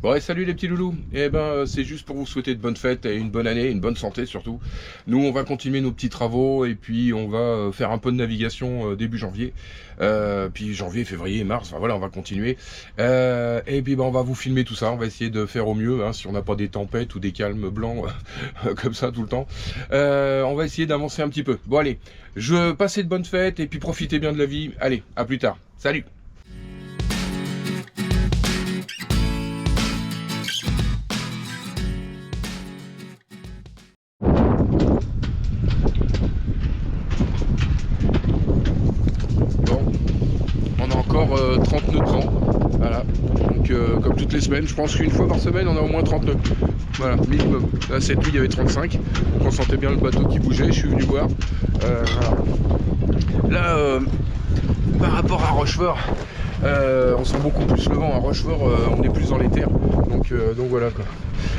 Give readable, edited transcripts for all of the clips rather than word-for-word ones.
Ouais, salut les petits loulous. Eh ben, c'est juste pour vous souhaiter de bonnes fêtes et une bonne année, une bonne santé surtout. Nous, on va continuer nos petits travaux et puis on va faire un peu de navigation début janvier. Puis janvier, février, mars, enfin voilà, on va continuer. Et puis ben, on va vous filmer tout ça. On va essayer de faire au mieux, hein, si on n'a pas des tempêtes ou des calmes blancs comme ça tout le temps. On va essayer d'avancer un petit peu. Bon allez, je passez de bonnes fêtes et puis profitez bien de la vie. Allez, à plus tard. Salut. Bon, on a encore 30 nœuds de vent. Voilà. Donc comme toutes les semaines, je pense qu'une fois par semaine on a au moins 30 nœuds. Voilà, minimum. Là cette nuit il y avait 35. Donc on sentait bien le bateau qui bougeait, je suis venu voir. Voilà. Là par rapport à Rochefort, on sent beaucoup plus le vent. À Rochefort on est plus dans les terres. Donc voilà quoi.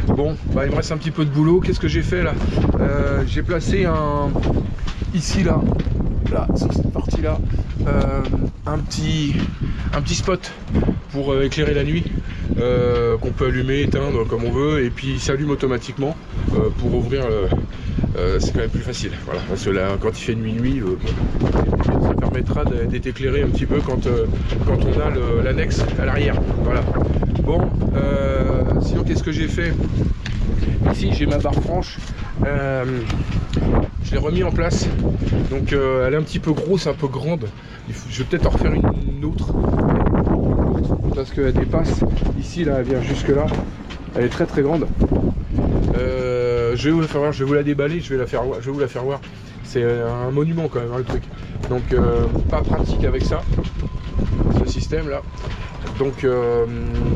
Bon, bah, il me reste un petit peu de boulot. Qu'est-ce que j'ai fait là? J'ai placé ici là, sur cette partie là, un petit spot pour éclairer la nuit, qu'on peut allumer, éteindre comme on veut, et puis il s'allume automatiquement pour ouvrir. C'est quand même plus facile, voilà, parce que là quand il fait nuit, ça permettra d'être éclairé un petit peu quand on a l'annexe à l'arrière. Voilà. Bon, sinon qu'est-ce que j'ai fait? Ici j'ai ma barre franche, je l'ai remis en place. Donc elle est un petit peu grosse, un peu grande. Je vais peut-être en refaire une autre parce qu'elle dépasse. Ici là, elle vient jusque là. Elle est très très grande. Je vais vous la faire voir, je vais vous la déballer, je vais vous la faire voir. C'est un monument quand même, hein, le truc. Donc pas pratique avec ça, ce système là. Donc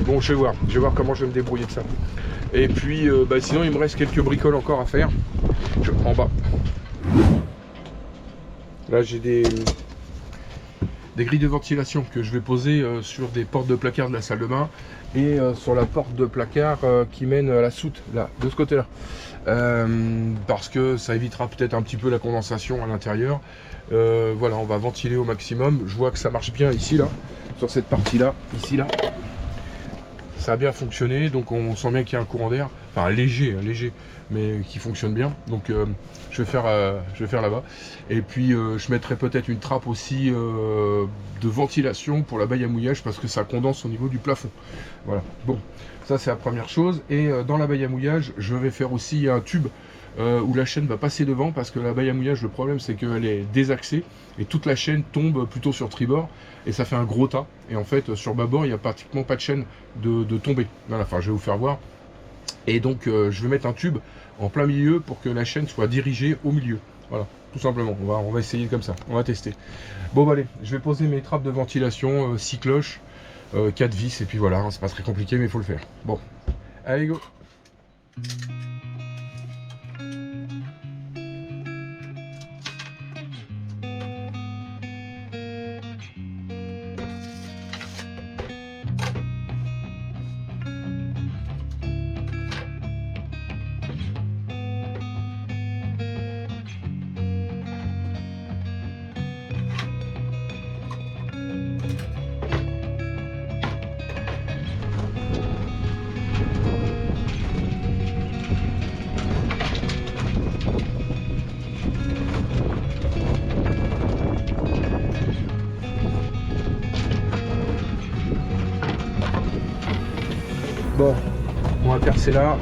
bon, je vais voir comment je vais me débrouiller de ça. Et puis bah, sinon il me reste quelques bricoles encore à faire. En bas. Là j'ai des grilles de ventilation que je vais poser sur des portes de placard de la salle de bain et sur la porte de placard qui mène à la soute, là, de ce côté là. Parce que ça évitera peut-être un petit peu la condensation à l'intérieur. Voilà, on va ventiler au maximum. Je vois que ça marche bien ici là, sur cette partie là, ici là. Ça a bien fonctionné, donc on sent bien qu'il y a un courant d'air, enfin léger, mais qui fonctionne bien. Donc je vais faire là-bas. Et puis je mettrai peut-être une trappe aussi de ventilation pour la baille à mouillage parce que ça condense au niveau du plafond. Voilà. Bon, ça c'est la première chose. Et dans la baille à mouillage, je vais faire aussi un tube où la chaîne va passer devant parce que la baille à mouillage, le problème c'est qu'elle est désaxée et toute la chaîne tombe plutôt sur tribord et ça fait un gros tas. Et en fait sur bâbord il n'y a pratiquement pas de chaîne de tomber. Voilà, enfin je vais vous faire voir. Et donc je vais mettre un tube en plein milieu pour que la chaîne soit dirigée au milieu. Voilà, tout simplement. On va essayer comme ça, on va tester. Bon bah allez, je vais poser mes trappes de ventilation, 6 cloches, 4 vis et puis voilà, hein, c'est pas très compliqué mais il faut le faire. Bon, allez go. Bon, on va percer là,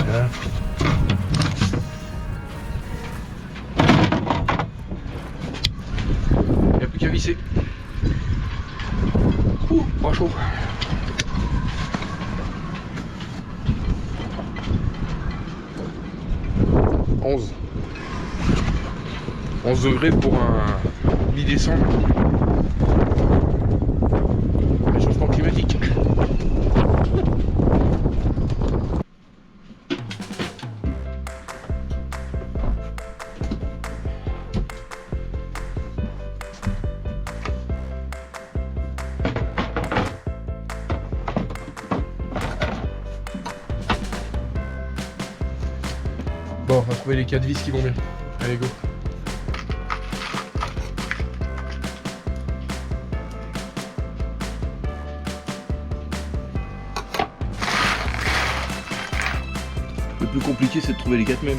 Voilà. Il n'y a plus qu'à visser. Ouh, pas chaud. 11 degrés pour un mi-décembre. Le changement climatique. Bon, on va trouver les 4 vis qui vont bien. Allez, go. Le plus compliqué, c'est de trouver les 4 mêmes.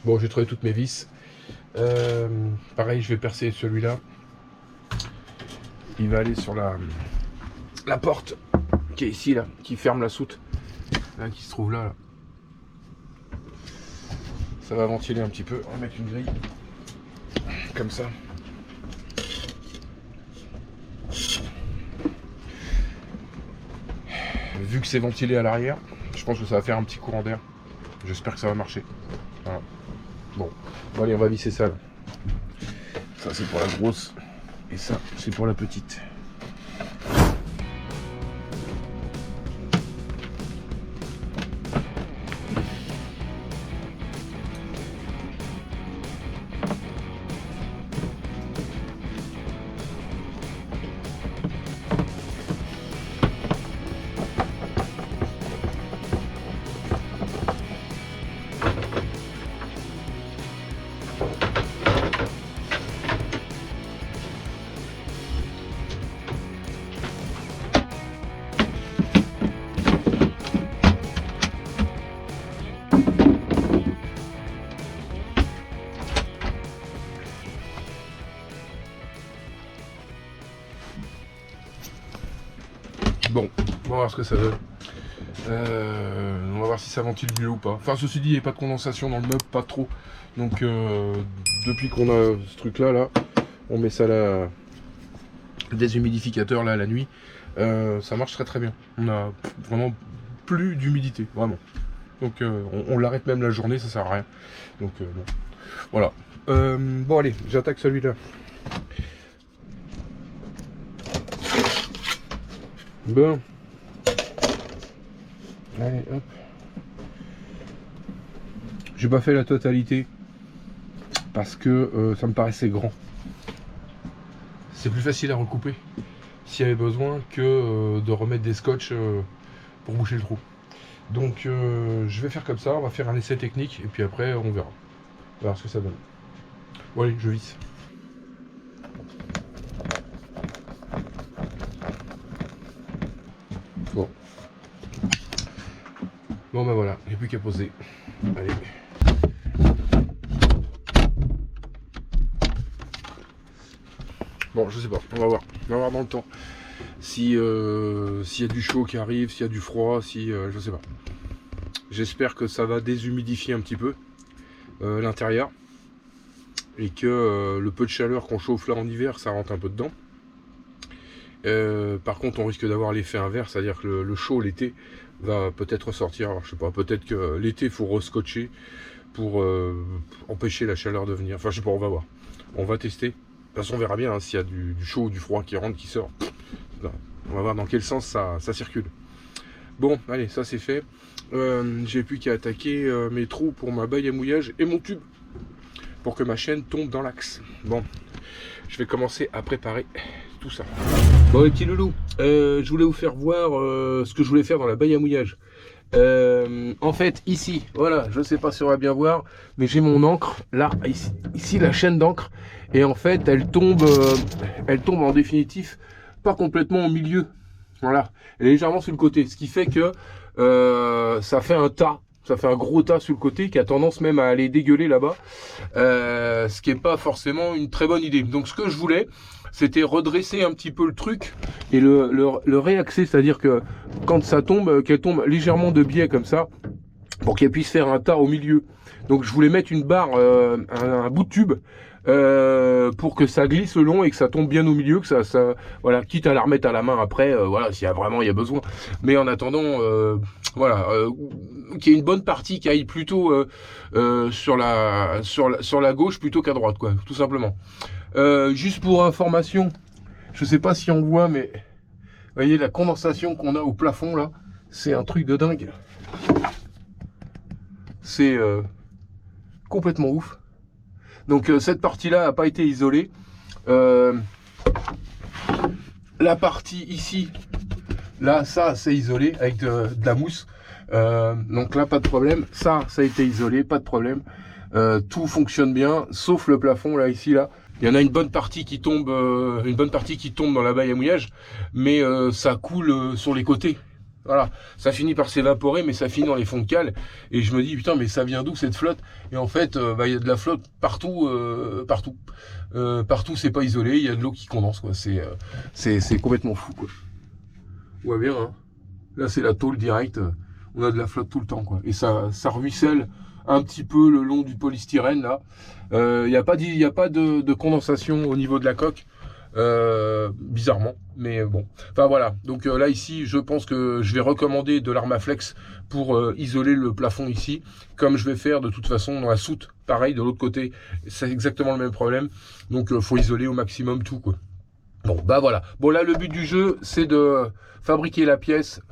Bon, j'ai trouvé toutes mes vis. Pareil, je vais percer celui-là. Il va aller sur la porte qui est ici, là, qui ferme la soute, là, qui se trouve là. Ça va ventiler un petit peu. On va mettre une grille comme ça. Vu que c'est ventilé à l'arrière, je pense que ça va faire un petit courant d'air. J'espère que ça va marcher. Voilà. Bon, allez, on va visser ça là. Ça c'est pour la grosse et ça c'est pour la petite. Bon, on va voir ce que ça donne. On va voir si ça ventile mieux ou pas. Enfin, ceci dit, il n'y a pas de condensation dans le meuble, pas trop. Donc, depuis qu'on a ce truc-là, là, on met ça là, le déshumidificateur là la nuit. Ça marche très très bien. On a vraiment plus d'humidité, vraiment. Donc, on l'arrête même la journée, ça sert à rien. Donc, bon, voilà. Bon, allez, j'attaque celui-là. Bon. Allez, hop. J'ai pas fait la totalité parce que ça me paraissait grand. C'est plus facile à recouper s'il y avait besoin que de remettre des scotch pour boucher le trou. Donc je vais faire comme ça, on va faire un essai technique et puis après on verra. On va voir ce que ça donne. Bon allez, je visse. Bon. Bon ben voilà, il n'y a plus qu'à poser. Allez. Bon, je sais pas, on va voir. On va voir dans le temps. Si s'il y a du chaud qui arrive, s'il y a du froid, si je sais pas. J'espère que ça va déshumidifier un petit peu l'intérieur. Et que le peu de chaleur qu'on chauffe là en hiver, ça rentre un peu dedans. Par contre, on risque d'avoir l'effet inverse, c'est-à-dire que le chaud l'été va peut-être ressortir. Alors, je sais pas, peut-être que l'été il faut rescotcher pour empêcher la chaleur de venir. Enfin, je sais pas, on va voir. On va tester. De toute façon, on verra bien hein, s'il y a du chaud ou du froid qui rentre, qui sort. Là, on va voir dans quel sens ça circule. Bon, allez, ça c'est fait. J'ai plus qu'à attaquer mes trous pour ma baille à mouillage et mon tube pour que ma chaîne tombe dans l'axe. Bon, je vais commencer à préparer tout ça. Bon les petits loulous, je voulais vous faire voir ce que je voulais faire dans la baille à mouillage. En fait ici, voilà, je sais pas si on va bien voir, mais j'ai mon encre, là, ici la chaîne d'encre, et en fait elle tombe en définitif pas complètement au milieu, voilà, elle est légèrement sur le côté, ce qui fait que ça fait un tas. Ça fait un gros tas sur le côté qui a tendance même à aller dégueuler là-bas, ce qui n'est pas forcément une très bonne idée. Donc ce que je voulais, c'était redresser un petit peu le truc et le réaxer, c'est-à-dire que quand ça tombe, qu'elle tombe légèrement de biais comme ça, pour qu'elle puisse faire un tas au milieu. Donc je voulais mettre une barre, un bout de tube pour que ça glisse le long et que ça tombe bien au milieu, que voilà, quitte à la remettre à la main après, voilà, s'il y a vraiment il y a besoin. Mais en attendant, voilà, qu'il y ait une bonne partie qui aille plutôt sur la gauche plutôt qu'à droite, quoi, tout simplement. Juste pour information, je sais pas si on voit, mais vous voyez la condensation qu'on a au plafond là, c'est un truc de dingue. C'est complètement ouf. Donc cette partie-là n'a pas été isolée. La partie ici, là, ça c'est isolé avec de la mousse. Donc là, pas de problème. Ça a été isolé, pas de problème. Tout fonctionne bien, sauf le plafond là, ici, là. Il y en a une bonne partie qui tombe, dans la baille à mouillage, mais ça coule sur les côtés. Voilà, ça finit par s'évaporer, mais ça finit dans les fonds de cale. Et je me dis, putain, mais ça vient d'où cette flotte? Et en fait, il y a de la flotte partout, partout. Partout, c'est pas isolé, il y a de l'eau qui condense, quoi. C'est complètement fou, quoi. On voit bien, hein. Là, c'est la tôle directe. On a de la flotte tout le temps, quoi. Et ça ruisselle un petit peu le long du polystyrène, là. Il n'y a pas de condensation au niveau de la coque. Bizarrement, mais bon, enfin voilà. Donc là ici je pense que je vais recommander de l'Armaflex pour isoler le plafond ici, comme je vais faire de toute façon dans la soute, pareil de l'autre côté, c'est exactement le même problème. Donc faut isoler au maximum tout, quoi. Bon bah voilà, bon là le but du jeu c'est de fabriquer la pièce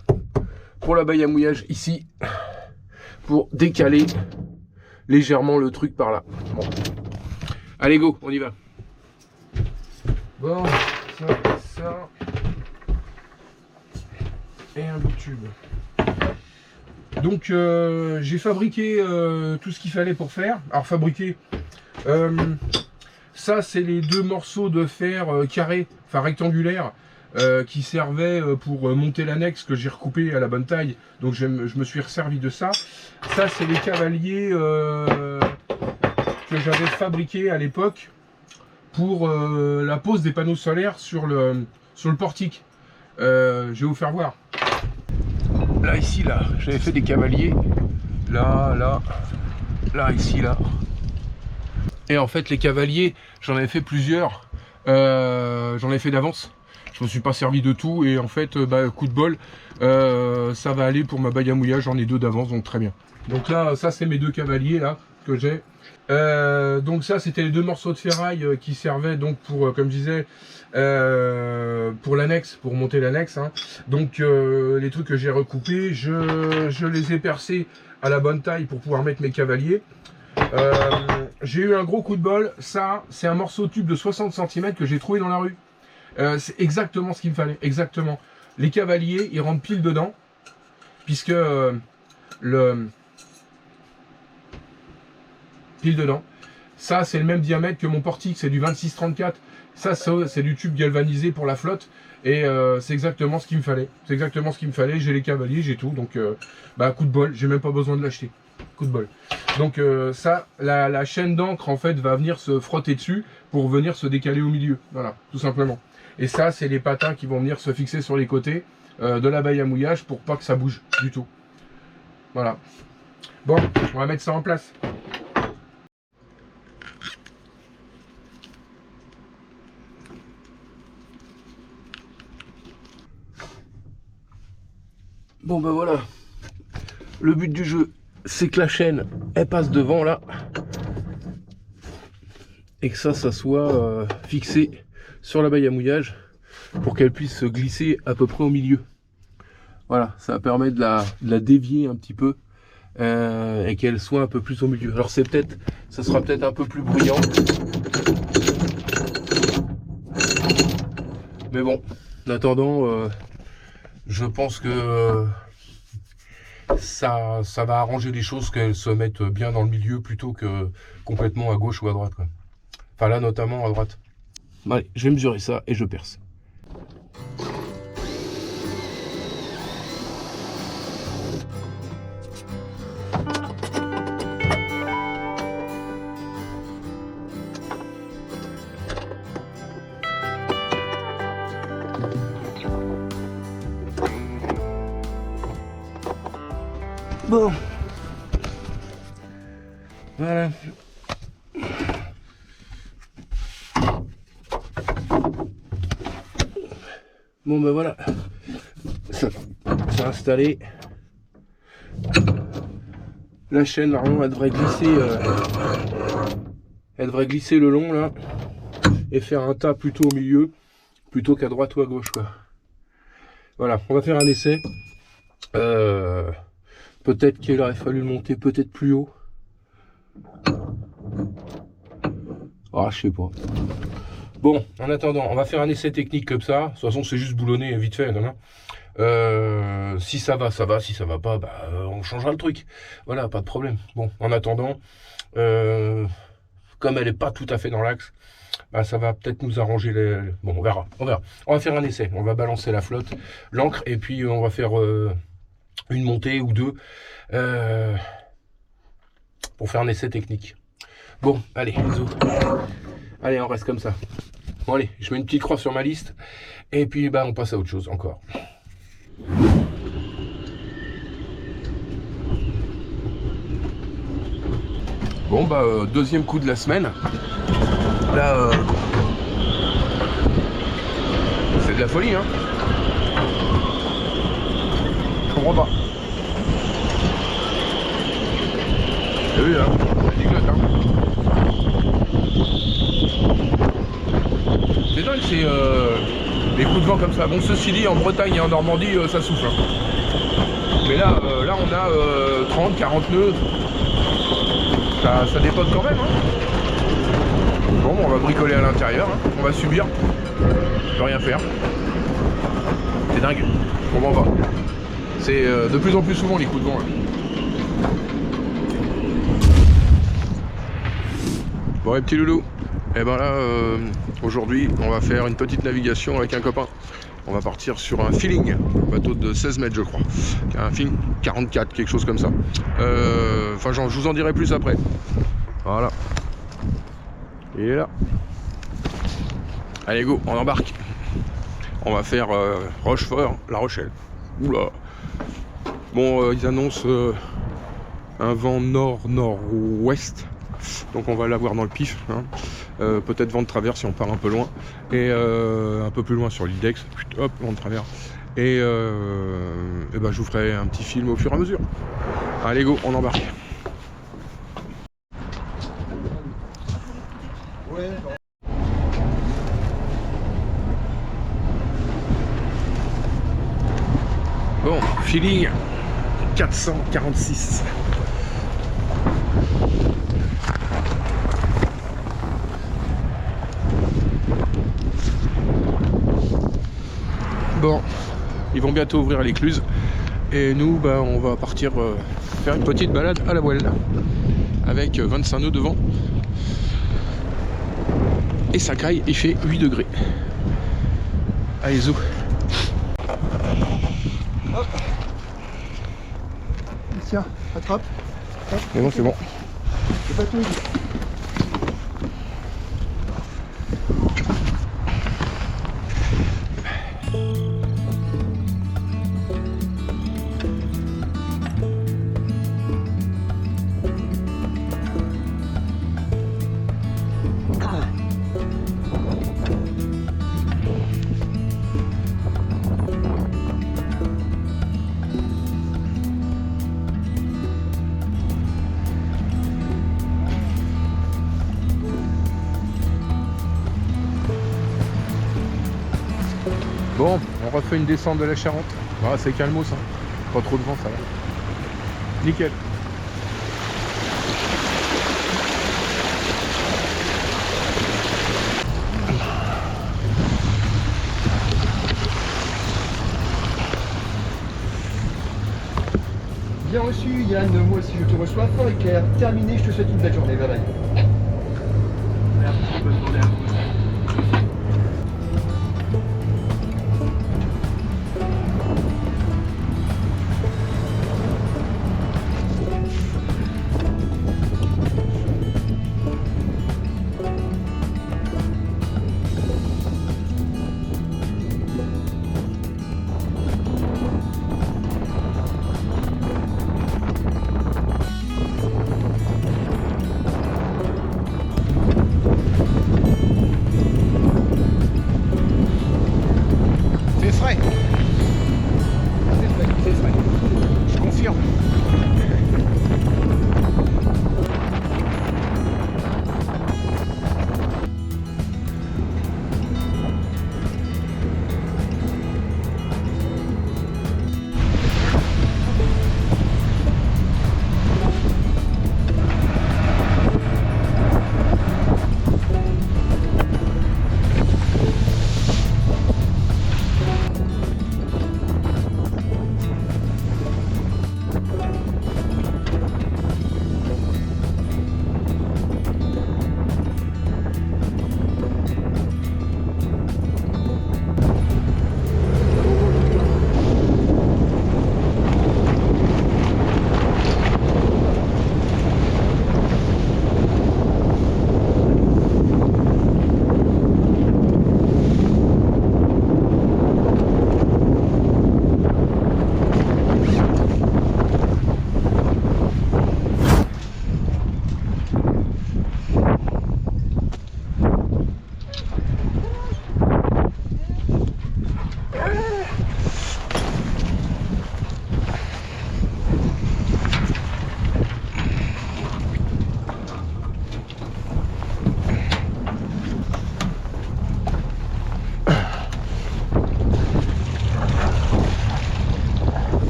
pour la baille à mouillage ici, pour décaler légèrement le truc par là. Bon. Allez go, on y va. Bon, ça, et un bout de tube. Donc j'ai fabriqué tout ce qu'il fallait pour faire. Alors fabriquer, ça c'est les deux morceaux de fer carré, enfin rectangulaire, qui servaient pour monter l'annexe que j'ai recoupé à la bonne taille. Donc je me suis resservi de ça. Ça c'est les cavaliers que j'avais fabriqués à l'époque pour la pose des panneaux solaires sur le portique. Je vais vous faire voir. Là, ici, là, j'avais fait des cavaliers. Là, ici, là. Et en fait, les cavaliers, j'en avais fait plusieurs. J'en ai fait d'avance. Je me suis pas servi de tout. Et en fait, coup de bol, ça va aller pour ma baille à mouillage. J'en ai deux d'avance, donc très bien. Donc là, ça, c'est mes deux cavaliers, là, que j'ai. Donc ça c'était les deux morceaux de ferraille qui servaient donc pour, comme je disais, pour l'annexe, pour monter l'annexe, hein. Donc les trucs que j'ai recoupés, je les ai percés à la bonne taille pour pouvoir mettre mes cavaliers. J'ai eu un gros coup de bol. Ça c'est un morceau de tube de 60 cm que j'ai trouvé dans la rue. C'est exactement ce qu'il me fallait, exactement. Les cavaliers ils rentrent pile dedans, puisque pile dedans. Ça c'est le même diamètre que mon portique, c'est du 26-34. Ça c'est du tube galvanisé pour la flotte. Et c'est exactement ce qu'il me fallait. C'est exactement ce qu'il me fallait. J'ai les cavaliers, j'ai tout. Donc coup de bol, j'ai même pas besoin de l'acheter. Coup de bol. Donc ça, la chaîne d'encre en fait va venir se frotter dessus pour venir se décaler au milieu. Voilà, tout simplement. Et ça, c'est les patins qui vont venir se fixer sur les côtés de la baille à mouillage pour pas que ça bouge du tout. Voilà. Bon, on va mettre ça en place. Bon ben voilà, le but du jeu c'est que la chaîne elle passe devant là et que ça soit fixé sur la baille à mouillage pour qu'elle puisse se glisser à peu près au milieu. Voilà, ça permet de la dévier un petit peu et qu'elle soit un peu plus au milieu. Alors ça sera peut-être un peu plus bruyant, mais bon, en attendant je pense que ça va arranger les choses, qu'elles se mettent bien dans le milieu plutôt que complètement à gauche ou à droite, quoi. Enfin là notamment à droite. Allez, je vais mesurer ça et je perce. Bon, voilà. Bon ben voilà, ça c'est installé. La chaîne normalement elle devrait glisser le long là et faire un tas plutôt au milieu plutôt qu'à droite ou à gauche quoi. Voilà, on va faire un essai. Peut-être qu'il aurait fallu le monter peut-être plus haut. Ah, je sais pas. Bon, en attendant, on va faire un essai technique comme ça. De toute façon, c'est juste boulonner vite fait. Non. Si ça va, ça va. Si ça va pas, bah, on changera le truc. Voilà, pas de problème. Bon, en attendant, comme elle est pas tout à fait dans l'axe, bah, ça va peut-être nous arranger Bon, on verra. On va faire un essai. On va balancer la flotte, l'ancre, et puis on va faire une montée ou deux pour faire un essai technique. Bon, allez, bisous. Allez, on reste comme ça. Bon, allez, je mets une petite croix sur ma liste. Et puis, bah, on passe à autre chose encore. Bon, bah, deuxième coup de la semaine. Là, c'est de la folie, hein. Je comprends pas. T'as vu, hein, ça diglote, hein. C'est dingue, c'est les coups de vent comme ça. Bon, ceci dit, en Bretagne et en Normandie, ça souffle. Hein. Mais là, on a 30, 40 nœuds. Ça dépote quand même. Hein. Bon, on va bricoler à l'intérieur. Hein. On va subir. On peut rien faire. C'est dingue. Je comprends pas. C'est de plus en plus souvent les coups de vent. Là. Bon, les petits loulous. Et ben là, aujourd'hui, on va faire une petite navigation avec un copain. On va partir sur un feeling, un bateau de 16 mètres, je crois. Un feeling 44, quelque chose comme ça. Enfin, je vous en dirai plus après. Voilà. Il est là. Allez, go, on embarque. On va faire Rochefort, La Rochelle. Oula. Bon, ils annoncent un vent nord-nord-ouest. Donc on va l'avoir dans le pif, hein. Peut-être vent de travers si on part un peu loin, et un peu plus loin sur l'île d'Aix, hop, vent de travers, et ben, je vous ferai un petit film au fur et à mesure. Allez go, on embarque. Bon, feeling 446. Bon, ils vont bientôt ouvrir l'écluse et nous, bah, on va partir faire une petite balade à la voile avec 25 nœuds devant et ça caille, il fait 8 degrés. Allez, zou. Hop. Tiens, attrape. Hop. Mais bon, c'est bon. C'est pas tout. Bon, on refait une descente de la Charente. Voilà, c'est calmos, hein. Pas trop de vent, ça va. Nickel. Bien reçu Yann, moi aussi je te reçois fort et clair. Terminé, je te souhaite une belle journée, bye bye. Merci, bonne journée à vous. frais. C'est frais. Je confirme.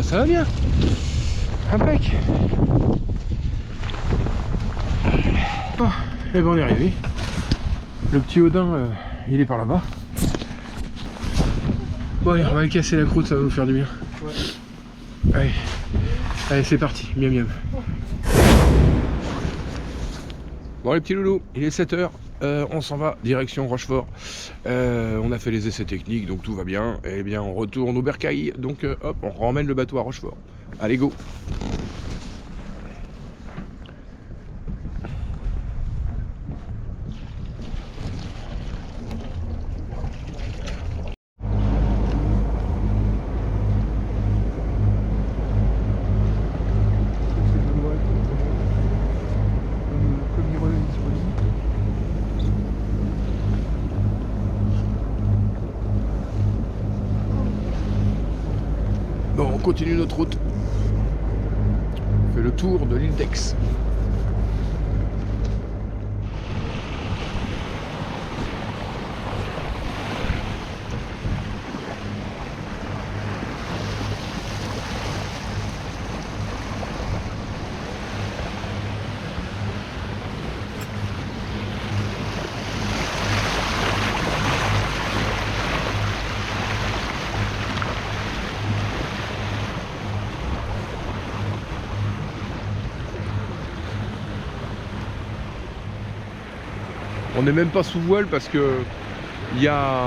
Ça va bien. Impec. Oh, et ben on est arrivé. Le petit Odin, il est par là-bas. Bon allez, on va le casser la croûte, ça va nous faire du bien. Ouais. Allez, allez c'est parti, miam miam. Bon les petits loulous, il est 7h. On s'en va, direction Rochefort. On a fait les essais techniques, donc tout va bien. Et bien, on retourne au Bercail. Donc, hop, on ramène le bateau à Rochefort. Allez, go! Bon, on continue notre route. On fait le tour de l'île d'Aix. On n'est même pas sous voile parce que il y a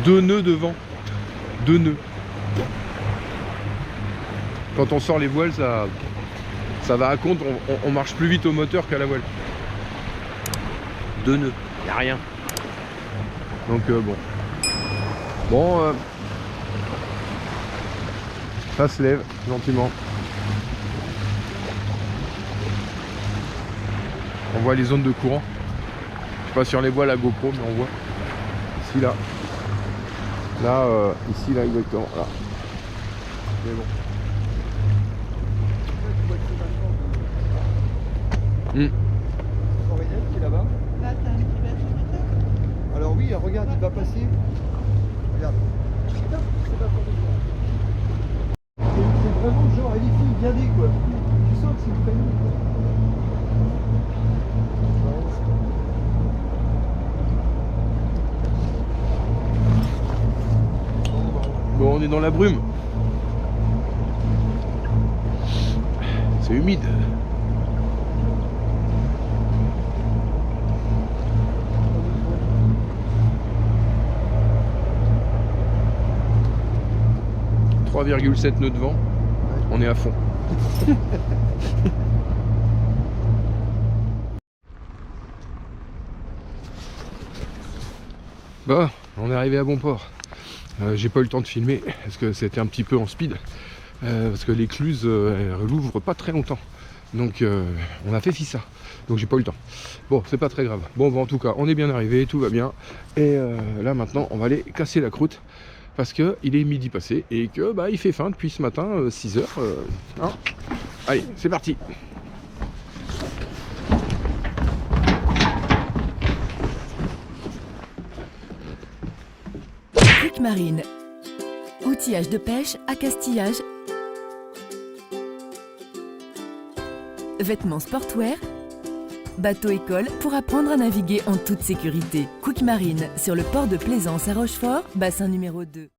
2 nœuds devant. 2 nœuds. Quand on sort les voiles, ça va à compte, on marche plus vite au moteur qu'à la voile. 2 nœuds, il n'y a rien. Donc bon. Bon, ça se lève gentiment. On voit les zones de courant. Pas sur les voiles à GoPro, mais on voit ici là, ici là exactement là. Mais bon. Henriette qui est là-bas. Là, t'as un petit bateau moteur. Alors oui, regarde, il va passer. Regarde. C'est pas pour c'est vraiment genre, elle est fille bien dit quoi. Tu sens que c'est une famille quoi. Bon, on est dans la brume. C'est humide. « 3,7 nœuds de vent. On est à fond. Bon, on est arrivé à bon port. J'ai pas eu le temps de filmer parce que c'était un petit peu en speed. Parce que l'écluse elle l'ouvre pas très longtemps. Donc on a fait ça. Donc j'ai pas eu le temps. Bon, c'est pas très grave. Bon, en tout cas, on est bien arrivé, tout va bien. Et là maintenant, on va aller casser la croûte. Parce que il est midi passé et que bah il fait faim depuis ce matin, 6 heures. Hein. Allez, c'est parti. Quick Marine. Outillage de pêche, accastillage. Vêtements sportwear. Bateau école pour apprendre à naviguer en toute sécurité. Quick Marine sur le port de Plaisance à Rochefort, bassin numéro 2.